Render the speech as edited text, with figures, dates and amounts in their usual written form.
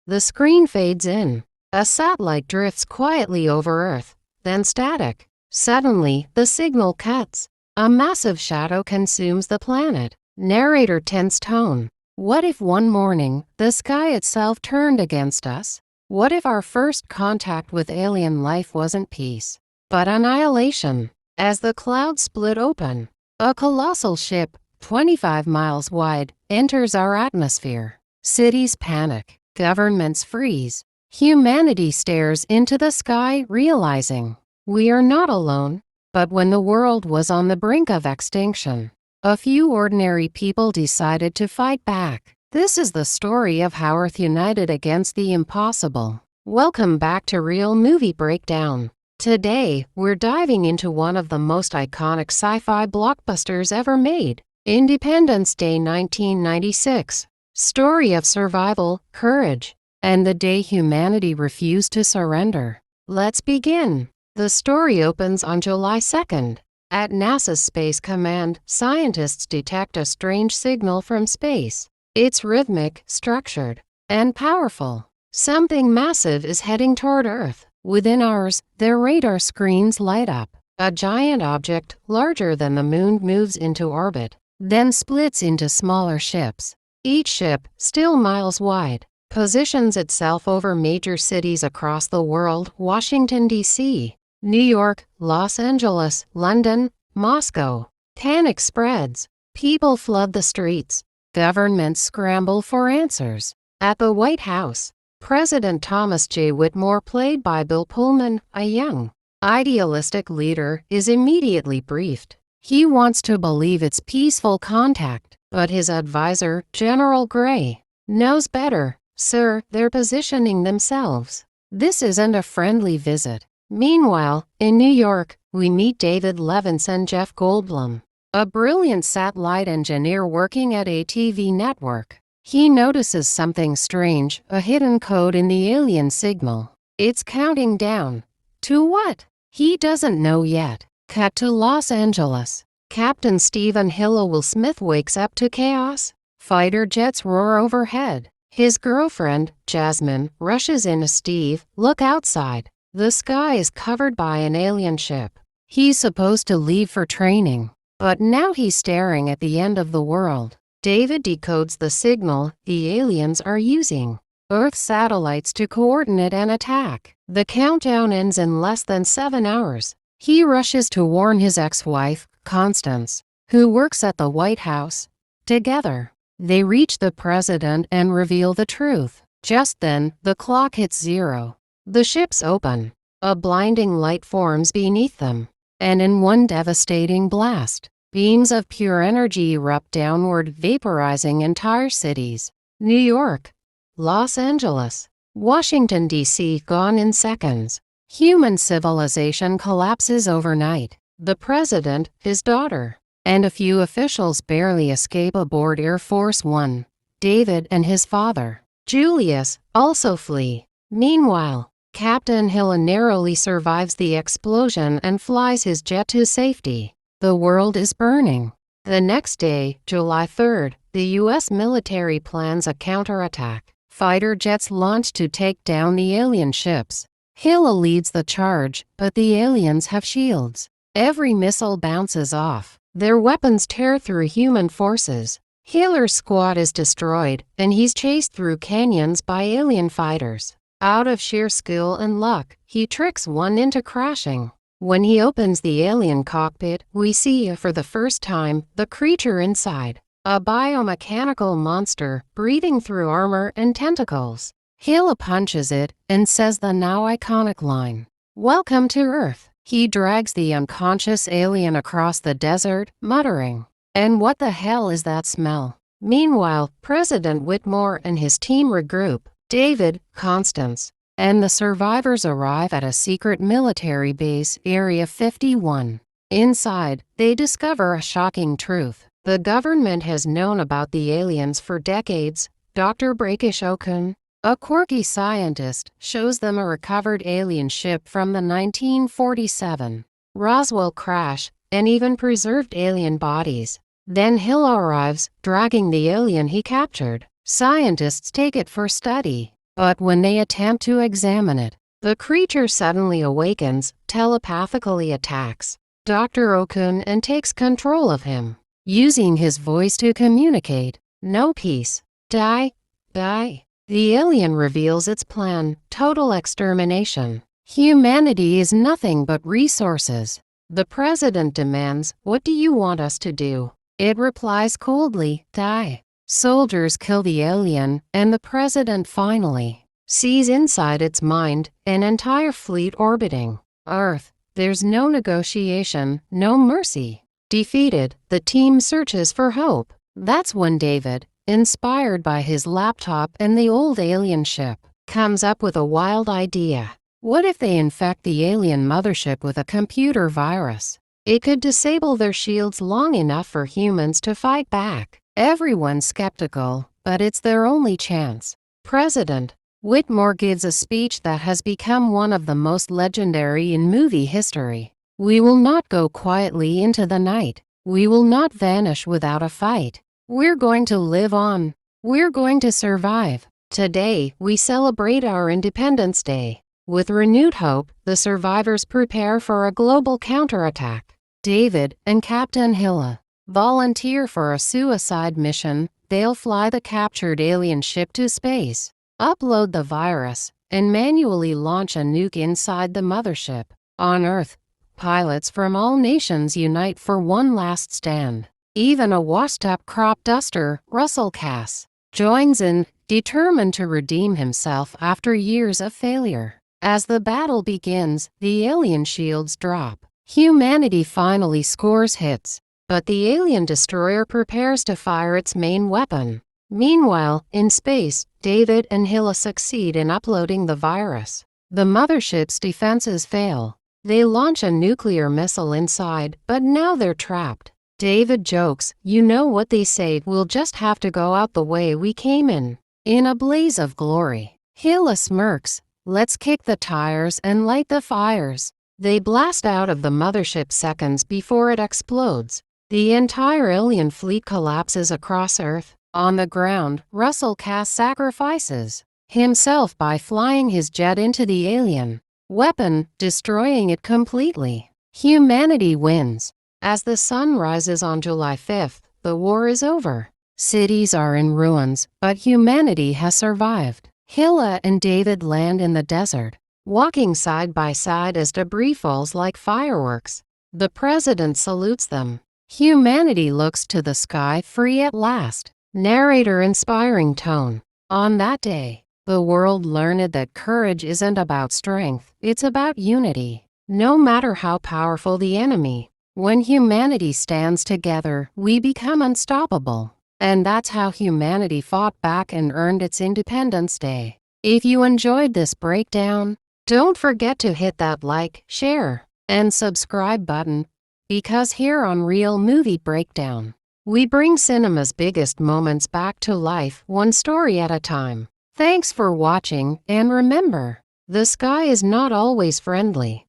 The screen fades in. A satellite drifts quietly over Earth, then static. Suddenly, the signal cuts. A massive shadow consumes the planet. Narrator tense tone. What if one morning, the sky itself turned against us? What if our first contact with alien life wasn't peace, but annihilation? As the clouds split open, a colossal ship, 25 miles wide, enters our atmosphere. Cities panic. Governments freeze. Humanity stares into the sky, realizing we are not alone. But when the world was on the brink of extinction, a few ordinary people decided to fight back. This is the story of how Earth united against the impossible. Welcome back to Real Movie Breakdown. Today, we're diving into one of the most iconic sci-fi blockbusters ever made, Independence Day 1996. Story of survival, courage, and the day humanity refused to surrender. Let's begin. The story opens on July 2nd. At NASA's Space Command, scientists detect a strange signal from space. It's rhythmic, structured, and powerful. Something massive is heading toward Earth. Within hours, their radar screens light up. A giant object, larger than the moon, moves into orbit, then splits into smaller ships. Each ship, still miles wide, positions itself over major cities across the world: Washington, D.C., New York, Los Angeles, London, Moscow. Panic spreads. People flood the streets. Governments scramble for answers. At the White House, President Thomas J. Whitmore, played by Bill Pullman, a young, idealistic leader, is immediately briefed. He wants to believe it's peaceful contact, but his advisor, General Gray, knows better. Sir, they're positioning themselves. This isn't a friendly visit. Meanwhile, in New York, we meet David Levinson and Jeff Goldblum, a brilliant satellite engineer working at a TV network. He notices something strange, a hidden code in the alien signal. It's counting down. To what? He doesn't know yet. Cut to Los Angeles. Captain Stephen Will Smith wakes up to chaos. Fighter jets roar overhead. His girlfriend, Jasmine, rushes in. Steve, look outside. The sky is covered by an alien ship. He's supposed to leave for training, but now he's staring at the end of the world. David decodes the signal the aliens are using Earth satellites to coordinate an attack. The countdown ends in less than 7 hours. He rushes to warn his ex-wife, Constance, who works at the White House. Together, they reach the president and reveal the truth. Just then, the clock hits 0. The ships open. A blinding light forms beneath them, and in one devastating blast, beams of pure energy erupt downward, vaporizing entire cities. New York, Los Angeles, Washington, D.C. gone in seconds. Human civilization collapses overnight. The president, his daughter, and a few officials barely escape aboard Air Force One. David and his father, Julius, also flee. Meanwhile, Captain Hill narrowly survives the explosion and flies his jet to safety. The world is burning. The next day, July 3rd, the U.S. military plans a counterattack. Fighter jets launch to take down the alien ships. Hill leads the charge, but the aliens have shields. Every missile bounces off. Their weapons tear through human forces. Hiller's squad is destroyed, and he's chased through canyons by alien fighters. Out of sheer skill and luck, he tricks one into crashing. When he opens the alien cockpit, we see, for the first time, the creature inside. A biomechanical monster, breathing through armor and tentacles. Hill punches it and says the now iconic line, "Welcome to Earth." He drags the unconscious alien across the desert, muttering, "And what the hell is that smell?" Meanwhile, President Whitmore and his team regroup. David, Constance, and the survivors arrive at a secret military base, Area 51. Inside, they discover a shocking truth. The government has known about the aliens for decades. Dr. Brakish Okun, a quirky scientist, shows them a recovered alien ship from the 1947 Roswell crash, and even preserved alien bodies. Then Hill arrives, dragging the alien he captured. Scientists take it for study, But when they attempt to examine it, the creature suddenly awakens, telepathically attacks Dr. Okun and takes control of him, using his voice to communicate. No peace. Die. Die. The alien reveals its plan: total extermination. Humanity is nothing but resources. The president demands, "What do you want us to do?" It replies coldly, "Die." Soldiers kill the alien, and the president finally sees inside its mind an entire fleet orbiting Earth. There's no negotiation, no mercy. Defeated, the team searches for hope. That's when David, inspired by his laptop and the old alien ship, comes up with a wild idea. What if they infect the alien mothership with a computer virus? It could disable their shields long enough for humans to fight back. Everyone's skeptical, but it's their only chance. President Whitmore gives a speech that has become one of the most legendary in movie history. "We will not go quietly into the night. We will not vanish without a fight. We're going to live on. We're going to survive." Today, we celebrate our Independence Day. With renewed hope, the survivors prepare for a global counterattack. David and Captain Hilla volunteer for a suicide mission. They'll fly the captured alien ship to space, upload the virus, and manually launch a nuke inside the mothership. On Earth, pilots from all nations unite for one last stand. Even a washed-up crop duster, Russell Cass, joins in, determined to redeem himself after years of failure. As the battle begins, the alien shields drop. Humanity finally scores hits, but the alien destroyer prepares to fire its main weapon. Meanwhile, in space, David and Hilla succeed in uploading the virus. The mothership's defenses fail. They launch a nuclear missile inside, but now they're trapped. David jokes, "You know what they say, we'll just have to go out the way we came in." In a blaze of glory, Hilla smirks, "Let's kick the tires and light the fires." They blast out of the mothership seconds before it explodes. The entire alien fleet collapses across Earth. On the ground, Russell Cass sacrifices himself by flying his jet into the alien weapon, destroying it completely. Humanity wins. As the sun rises on July 5th, the war is over. Cities are in ruins, but humanity has survived. Hilla and David land in the desert, walking side by side as debris falls like fireworks. The president salutes them. Humanity looks to the sky, free at last. Narrator inspiring tone. On that day, the world learned that courage isn't about strength, it's about unity. No matter how powerful the enemy, when humanity stands together, we become unstoppable. And that's how humanity fought back and earned its Independence Day. If you enjoyed this breakdown, don't forget to hit that like, share, and subscribe button, because here on Real Movie Breakdown, we bring cinema's biggest moments back to life, one story at a time. Thanks for watching, and remember, the sky is not always friendly.